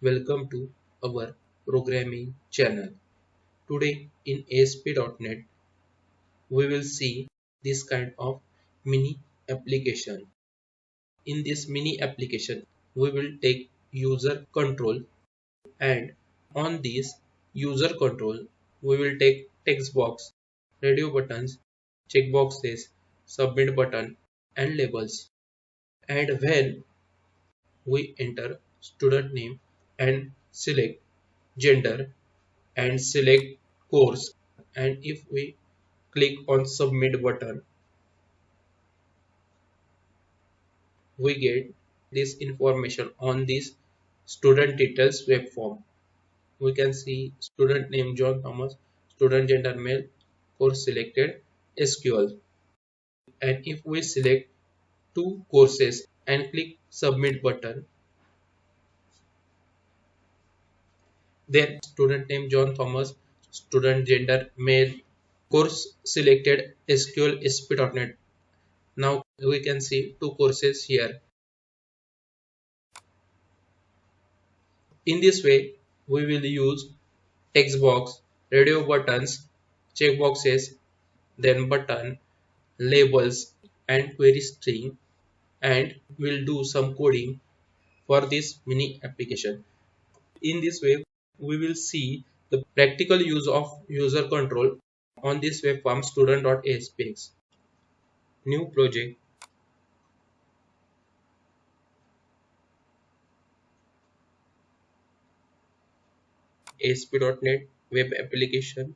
Welcome to our programming channel. Today in ASP.NET we will see this kind of mini application. In this mini application we will take user control, and on this user control we will take text box, radio buttons, checkboxes, submit button and labels. And when we enter student name and select gender and select course, and if we click on submit button, we get this information on this student details web form. We can see student name John Thomas, student gender male, course selected SQL. And if we select two courses and click submit button, then student name John Thomas, student gender male, course selected SQL ASP.NET. Now we can see two courses here. In this way, we will use text box, radio buttons, checkboxes, then button, labels and query string, and we'll do some coding for this mini application. In this way, we will see the practical use of user control on this web form student.aspx. New project, ASP.NET web application,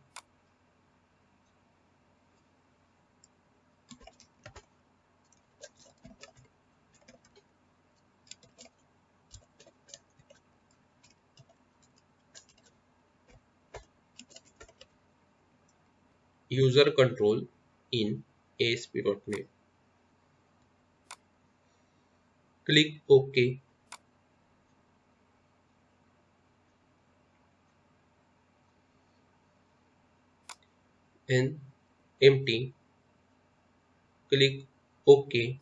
user control in ASP.NET. Click OK and empty. Click OK.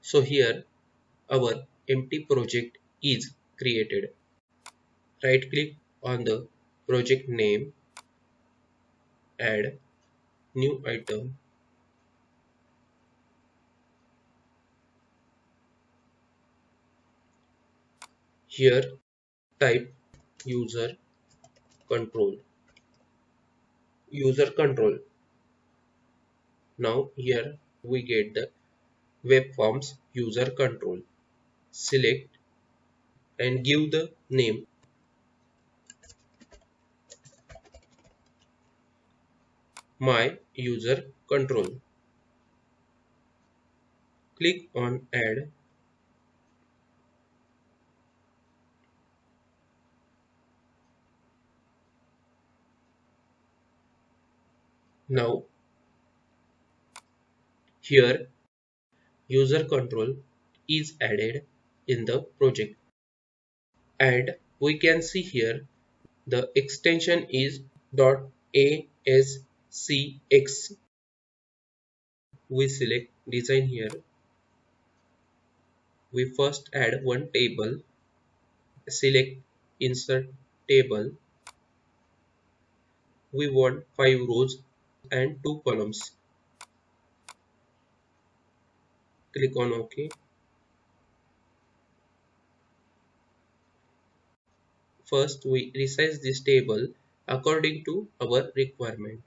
So here our empty project is created. Right click on the project name, add new item. Here type user control. User control. Now here we get the web forms user control. Select and give the name my user control. Click on add. Now here user control is added in the project, and we can see here the extension is .aspx. We select design here. We first add one table. Select insert table. We want 5 rows and 2 columns. Click on OK. First we resize this table according to our requirement.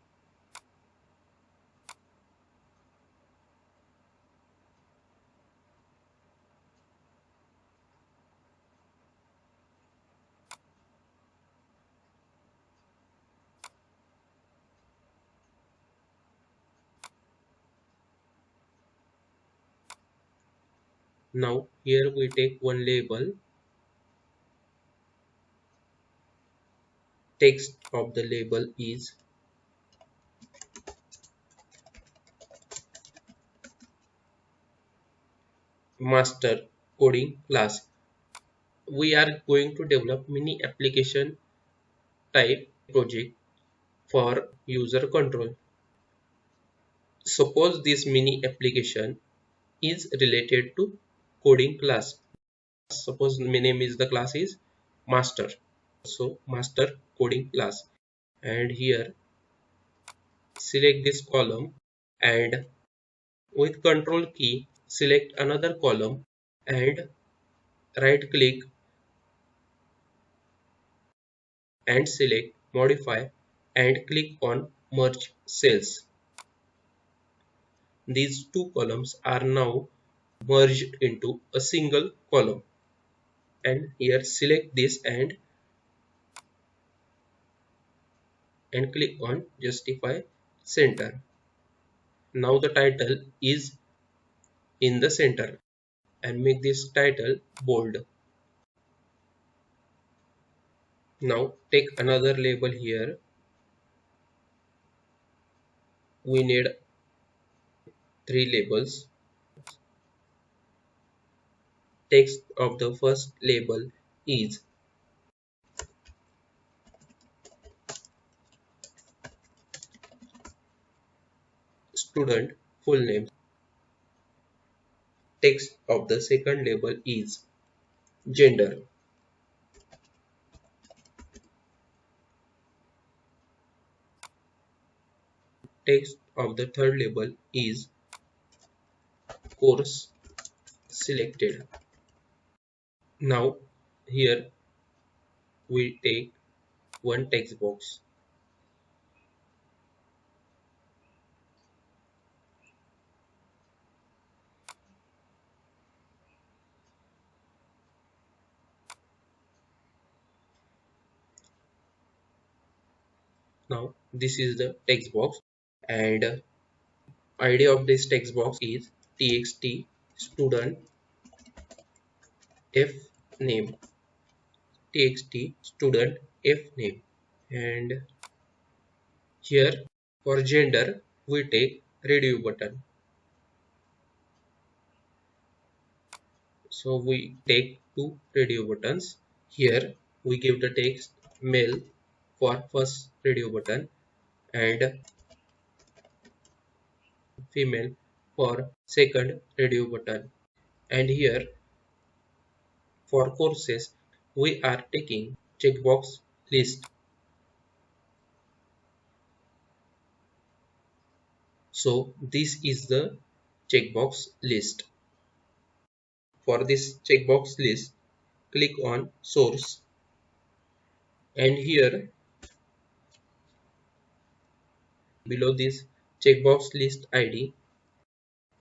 Now here we take one label. Text of the label is master coding class. We are going to develop mini application type project for user control. Suppose this mini application is related to coding class. Suppose my name is the class is master. So master coding class, and here select this column and with control key select another column and right click and select modify and click on merge cells. These two columns are now merged into a single column, and here select this and click on justify center. Now the title is in the center and make this title bold. Now take another label here. We need three labels. Text of the first label is student full name. Text of the second label is gender. Text of the third label is course selected. Now here we take one text box. Now this is the text box, and ID of this text box is txt student f name. Txt student f name. And here for gender we take radio button. So we take two radio buttons. Here we give the text male for first radio button and female for second radio button. And here for courses we are taking checkbox list. So this is the checkbox list. For this checkbox list, click on source, and here below this checkbox list ID,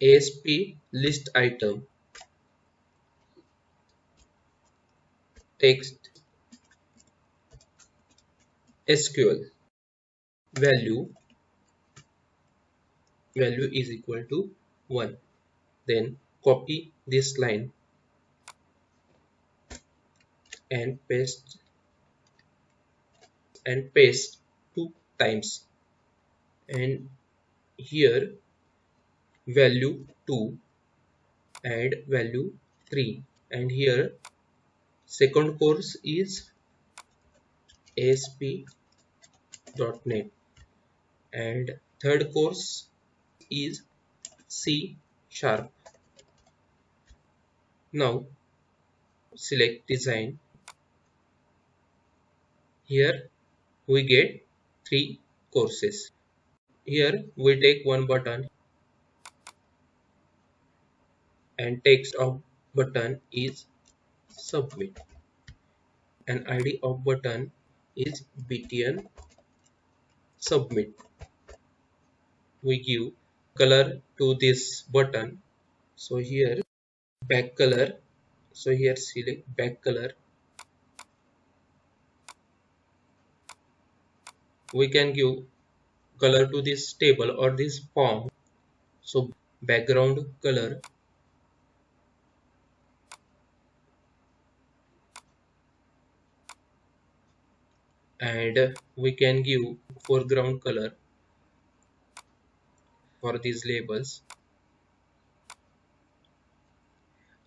ASP list item, text SQL value is equal to 1. Then copy this line and paste two times, and here value 2 and value 3, and here second course is ASP.NET and third course is C sharp. Now select design. Here we get three courses. Here we take one button and text of button is submit, and ID of button is btn submit. We give color to this button. So here back color. So here select back color. We can give color to this table or this form. So background color, and we can give foreground color for these labels.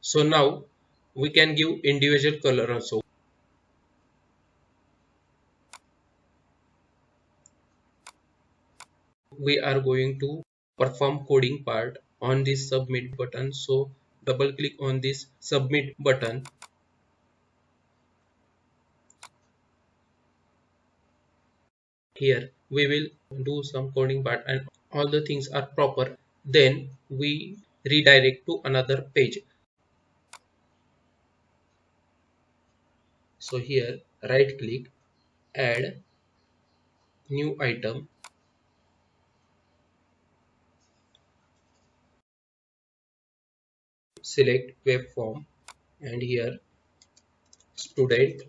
So now we can give individual color also. we are going to perform coding part on this submit button. So double click on this submit button. Here we will do some coding part and all the things are proper. Then we redirect to another page. So here right click, add new item, select web form, and here student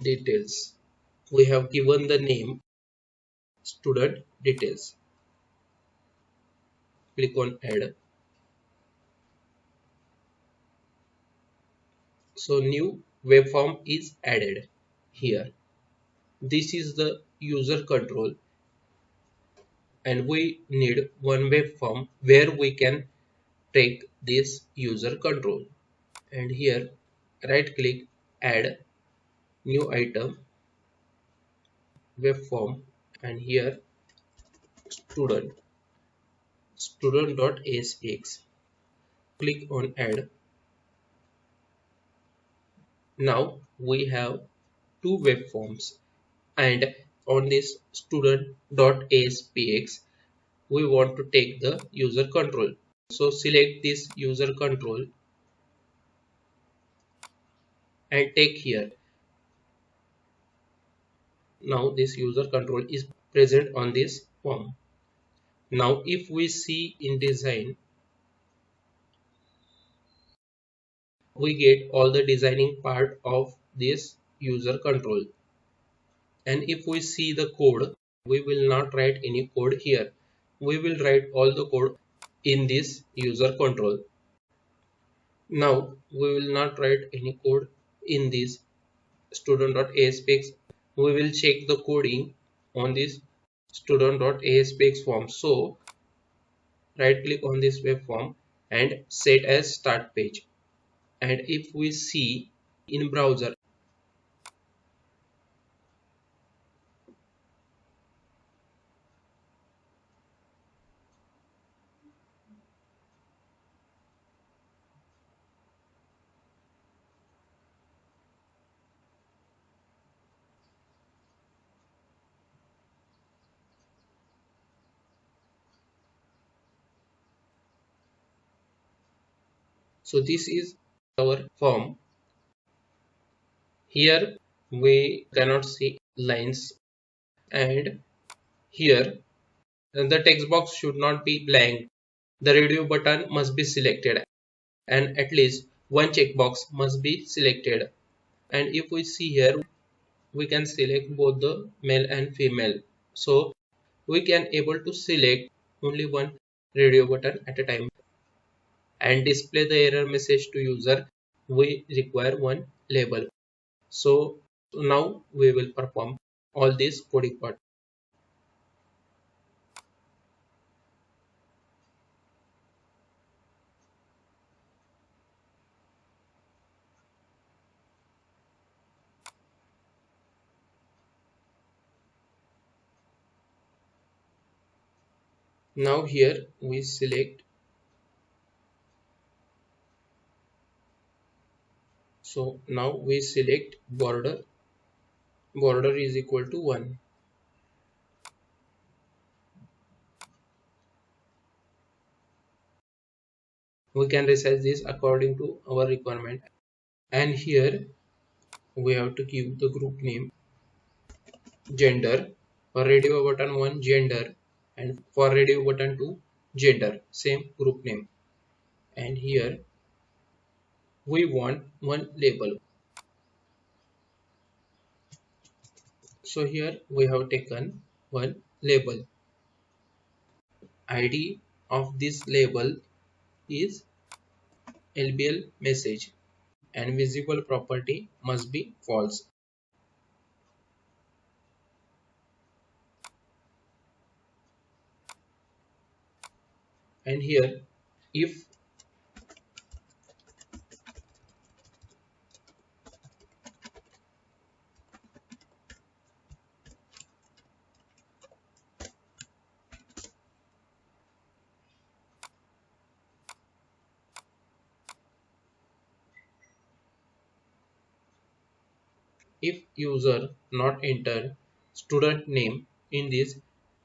details. We have given the name student details. Click on add. So new web form is added here. This is the user control, and we need one web form where we can take this user control. And here right click, add new item, web form, and here student.aspx. Click on add. Now we have two web forms, and on this student.aspx we want to take the user control. So select this user control and take here. Now this user control is present on this form. Now if we see in design, we get all the designing part of this user control. And if we see the code, we will not write any code here. We will write all the code in this user control. Now we will not write any code in this student.aspx. We will check the coding on this student.aspx form. So right click on this web form and set as start page. And if we see in browser, so this is our form. Here we cannot see lines, and here the text box should not be blank. The radio button must be selected, and at least one checkbox must be selected. And if we see here, we can select both the male and female. So we can able to select only one radio button at a time and display the error message to user. We require one label. So now we will perform all this coding part. Now here we select, so now we select border. Border is equal to 1. We can resize this according to our requirement. And here we have to give the group name, gender, for radio button 1 gender, and for radio button 2 gender, same group name. And here we want one label. So here we have taken one label. ID of this label is LBL message, and visible property must be false. And here if If user not enter student name in this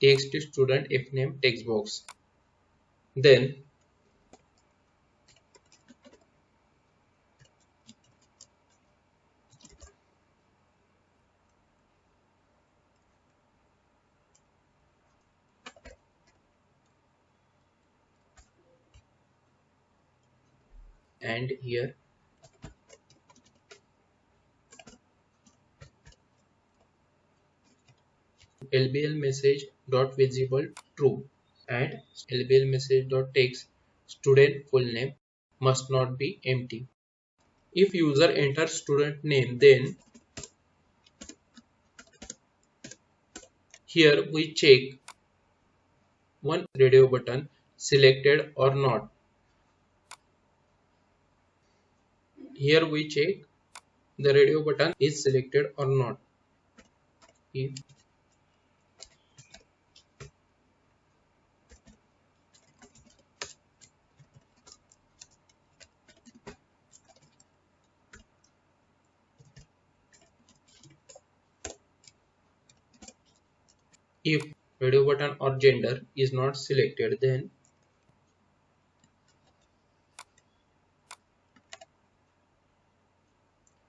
text student if name text box, then and here lbl message dot visible true and lbl message dot text student full name must not be empty. If user enters student name, then here we check one radio button selected or not. Here we check the radio button is selected or not. If radio button or gender is not selected, then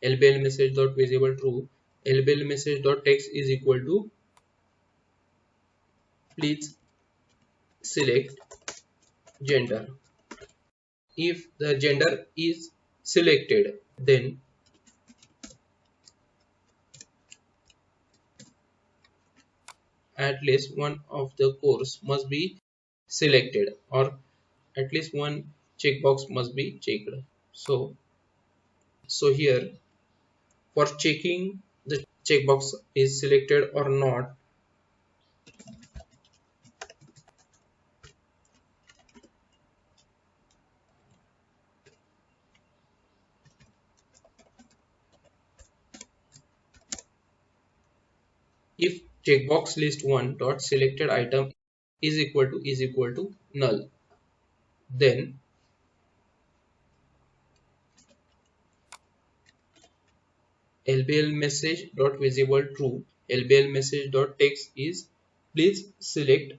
lbl message dot visible true, lbl message dot text is equal to please select gender. If the gender is selected, then at least one of the course must be selected, or at least one checkbox must be checked. So here for checking the checkbox is selected or not, if checkbox list 1 dot selected item is equal to null, then lbl message dot visible true, lbl message dot text is please select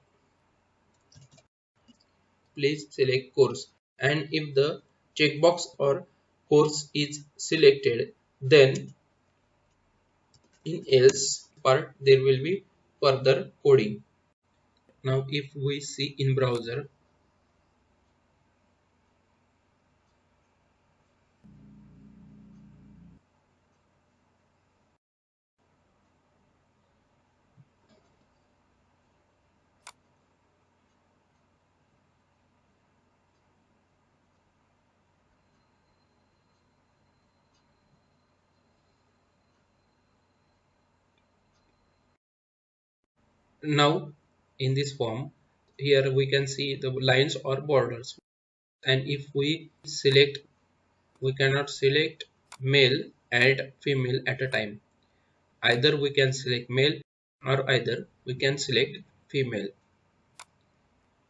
course, and if the checkbox or course is selected, then in else part there will be further coding. Now if we see in browser, now in this form here we can see the lines or borders, and if we select, we cannot select male and female at a time. Either we can select male or either we can select female,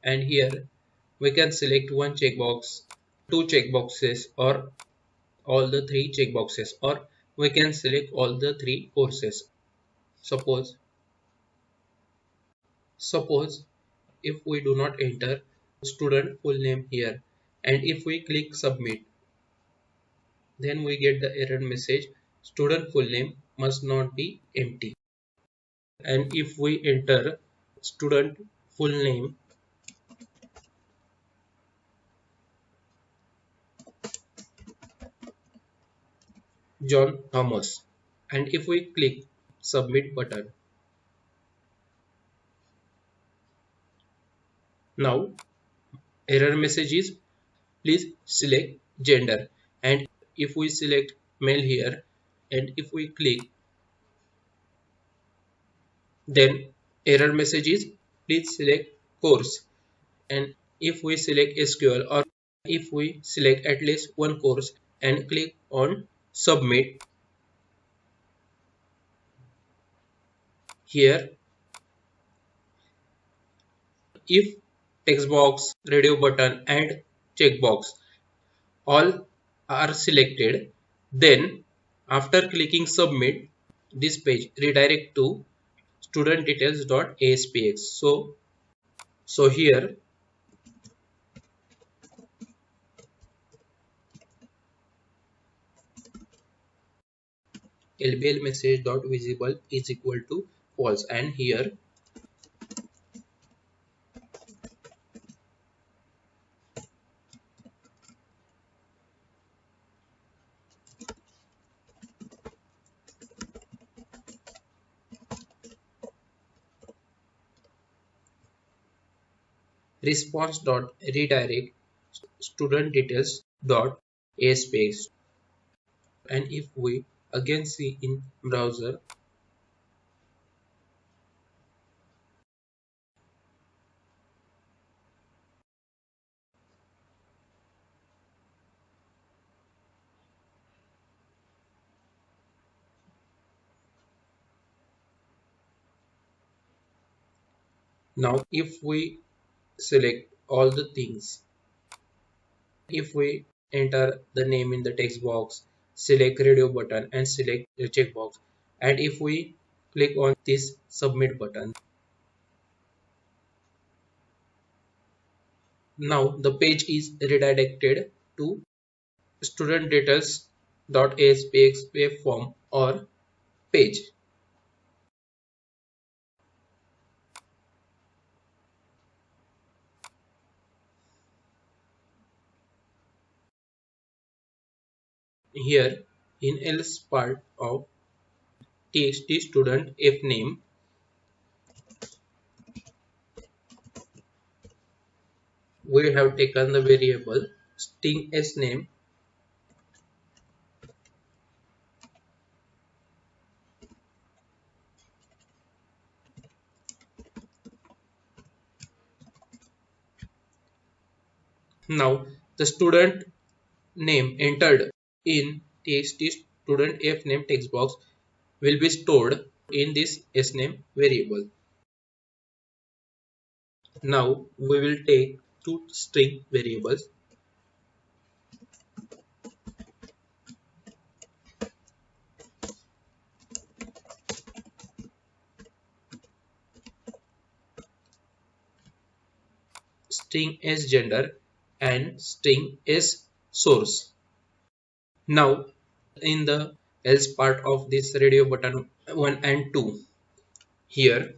and here we can select one checkbox, two checkboxes, or all the three checkboxes, or we can select all the three courses. Suppose if we do not enter student full name here, and if we click submit, then we get the error message student full name must not be empty. And if we enter student full name John Thomas, and if we click submit button, now error message is please select gender, and if we select male here and if we click, then error message is please select course, and if we select SQL, or if we select at least one course and click on submit, here if text box, radio button and checkbox all are selected, then after clicking submit, this page redirect to studentdetails.aspx. So here lbl message dot visible is equal to false, and here response dot redirect studentdetails.aspx. And if we again see in browser, now if we select all the things, if we enter the name in the text box, select radio button and select the checkbox, and if we click on this submit button, now the page is redirected to studentdetails.aspx web form or page. Here in else part of txt student f name, we have taken the variable string s name. Now the student name entered in txt student f name text box will be stored in this s name variable. Now we will take two string variables. String as gender and string as source. Now in the else part of this radio button 1 and 2, here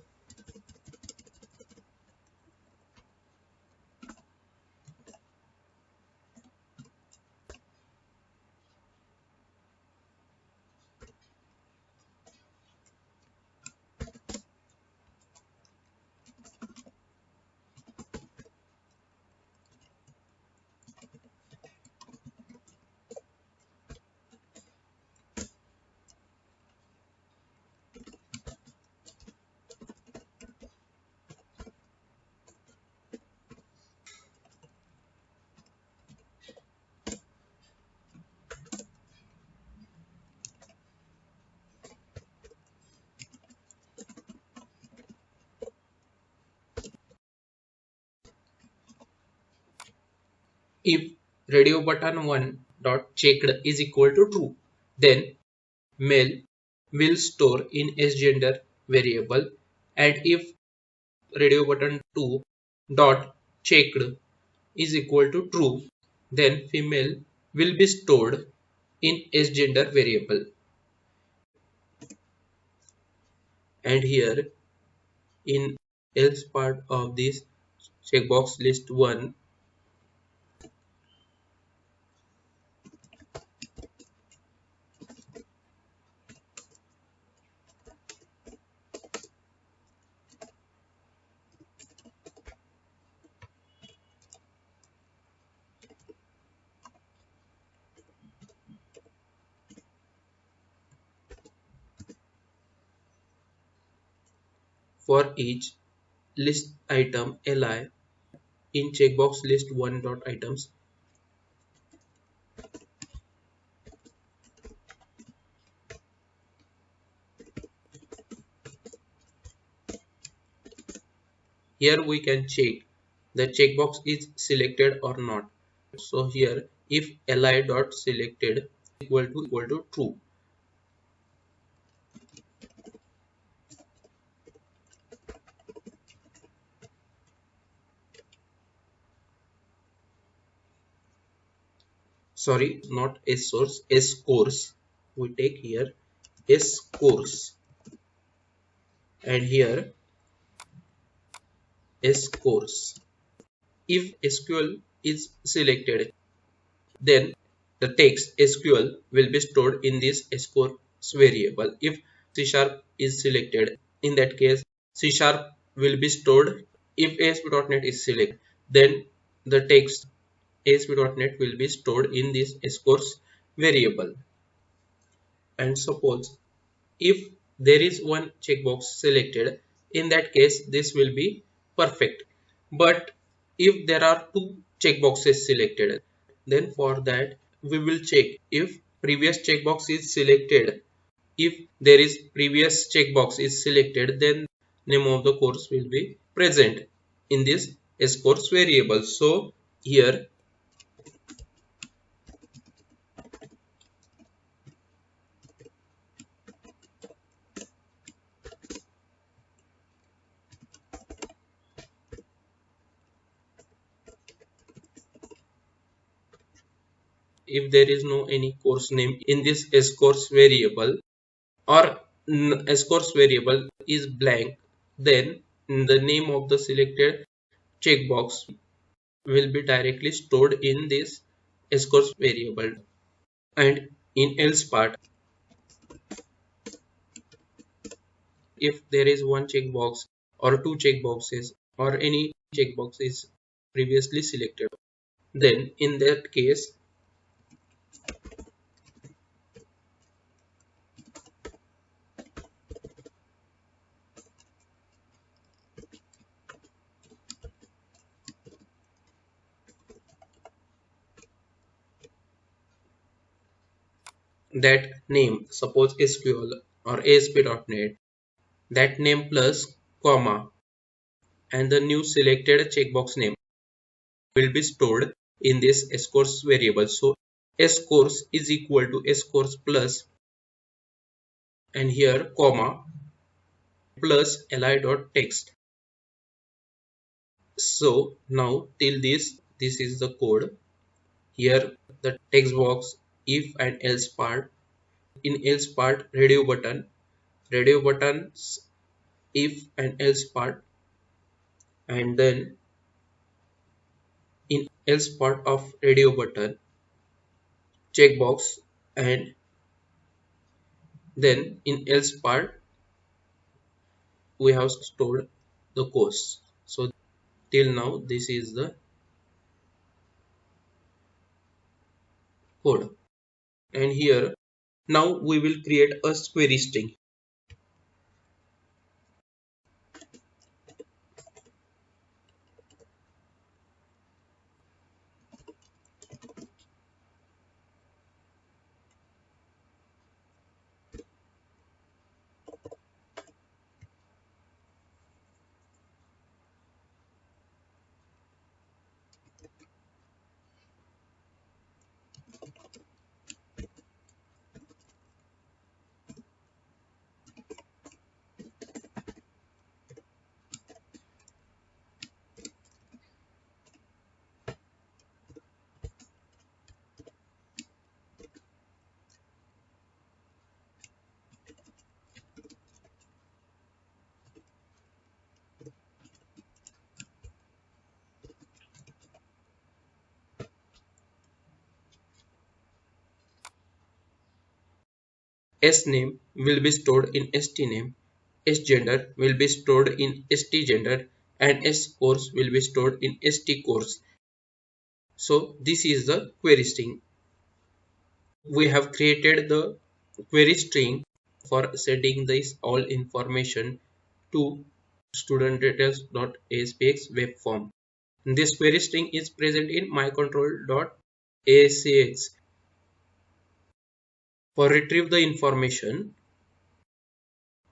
if radio button 1 dot checked is equal to true, then male will store in sgender variable, and if radio button 2 dot checked is equal to true, then female will be stored in sgender variable. And here in else part of this checkbox list 1, for each list item li in checkbox list 1 dot items, here we can check the checkbox is selected or not. So here if li dot selected equal to true, sorry, not S source, S course. We take here S course, and here S course. If SQL is selected, then the text SQL will be stored in this S course variable. If C sharp is selected, in that case C sharp will be stored. If ASP.NET is selected, then the text ASP.NET will be stored in this S course variable. And suppose if there is one checkbox selected, in that case this will be perfect. But if there are two checkboxes selected, then for that we will check if previous checkbox is selected. If there is previous checkbox is selected, then name of the course will be present in this course variable. So here, if there is no any course name in this course variable, or course variable is blank, then the name of the selected checkbox will be directly stored in this course variable. And in else part, if there is one checkbox or two checkboxes or any checkbox is previously selected, then in that case that name, suppose SQL or ASP.NET, that name plus comma and the new selected checkbox name will be stored in this course variable. So course is equal to course plus, and here comma plus li.text. So now till this is the code. Here the text box, if and else part. In else part, radio buttons, if and else part, and then in else part of radio button checkbox, and then in else part we have stored the course. So till now this is the code, and here now we will create a query string. S name will be stored in stname, S gender will be stored in stgender, and S course will be stored in stcourse. So this is the query string. We have created the query string for sending this all information to studentdetails.aspx web form. This query string is present in mycontrol.aspx. For retrieve the information,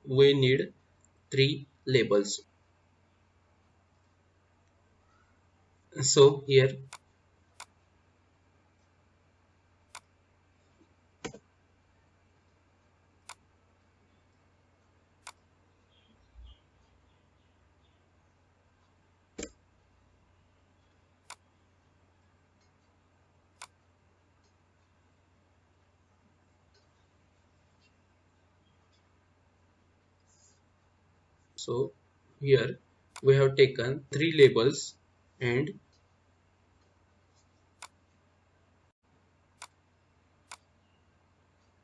we need three labels. So here So here we have taken three labels and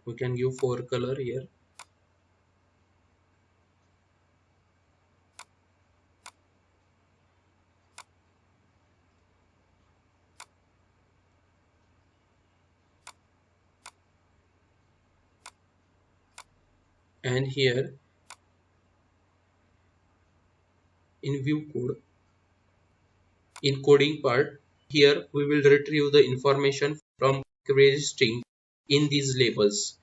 we can give four color here. And here in view code, in coding part, here we will retrieve the information from querystring in these labels.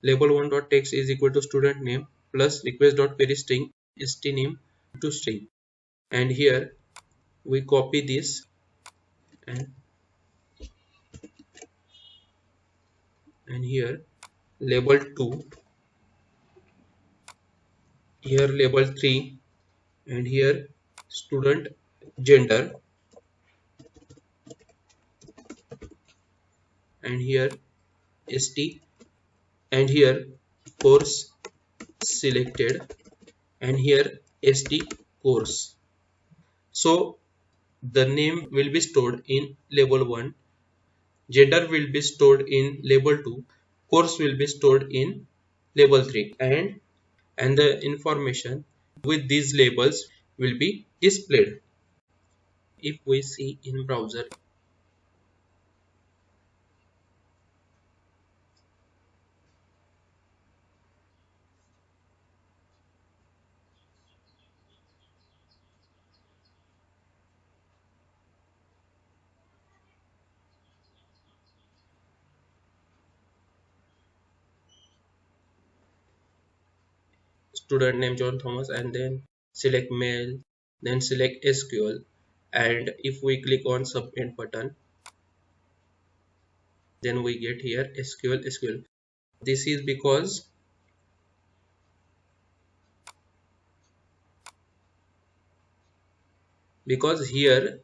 Label1.text is equal to student name plus request.querystring st name to string. And here we copy this and here label 2, here label 3, and here student gender, and here st, and here course selected, and here st course. So the name will be stored in label 1, gender will be stored in label 2, course will be stored in label 3, and the information with these labels will be displayed. If we see in browser, student name John Thomas, and then select mail, then select SQL, and if we click on submit button, then we get here SQL. This is because here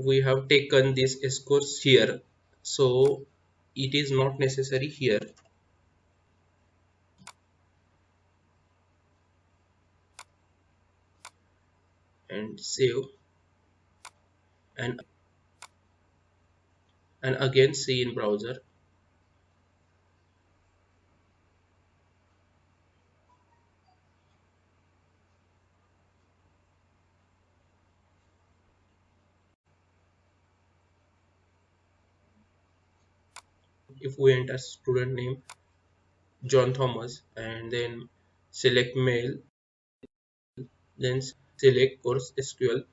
we have taken this scores here, so it is not necessary here. And save, and again see in browser. If we enter student name John Thomas and then select mail, then select course SQL,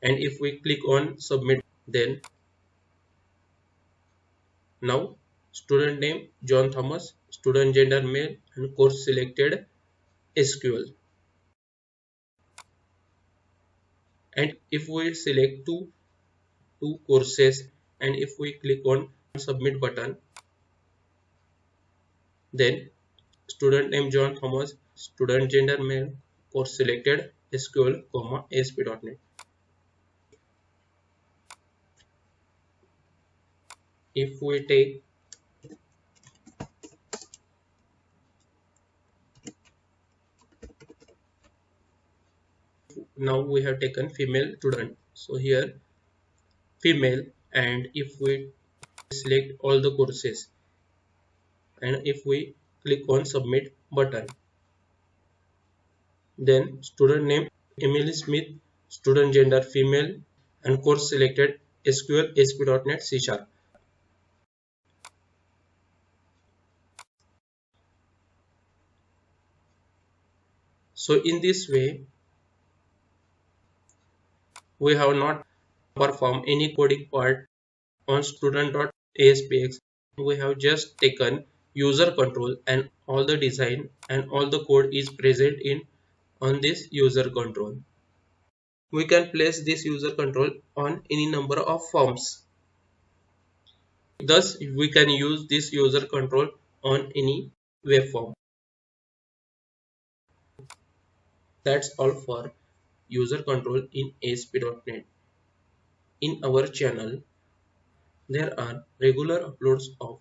and if we click on submit, then now student name John Thomas, student gender male, and course selected SQL. And if we select two courses, and if we click on submit button, then student name John Thomas, student gender male, course selected SQL, ASP.NET. If we take, now we have taken female student, so here female, and if we select all the courses, and if we click on submit button, then student name Emily Smith, student gender female, and course selected SQL, ASP.NET, C#. So in this way we have not performed any coding part on student.aspx we have just taken user control and all the design and all the code is present in on this user control. We can place this user control on any number of forms. Thus, we can use this user control on any web form. That's all for user control in ASP.NET. In our channel, there are regular uploads of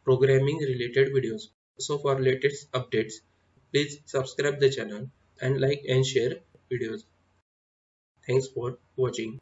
programming related videos. So for latest updates, please subscribe the channel and like and share videos. Thanks for watching.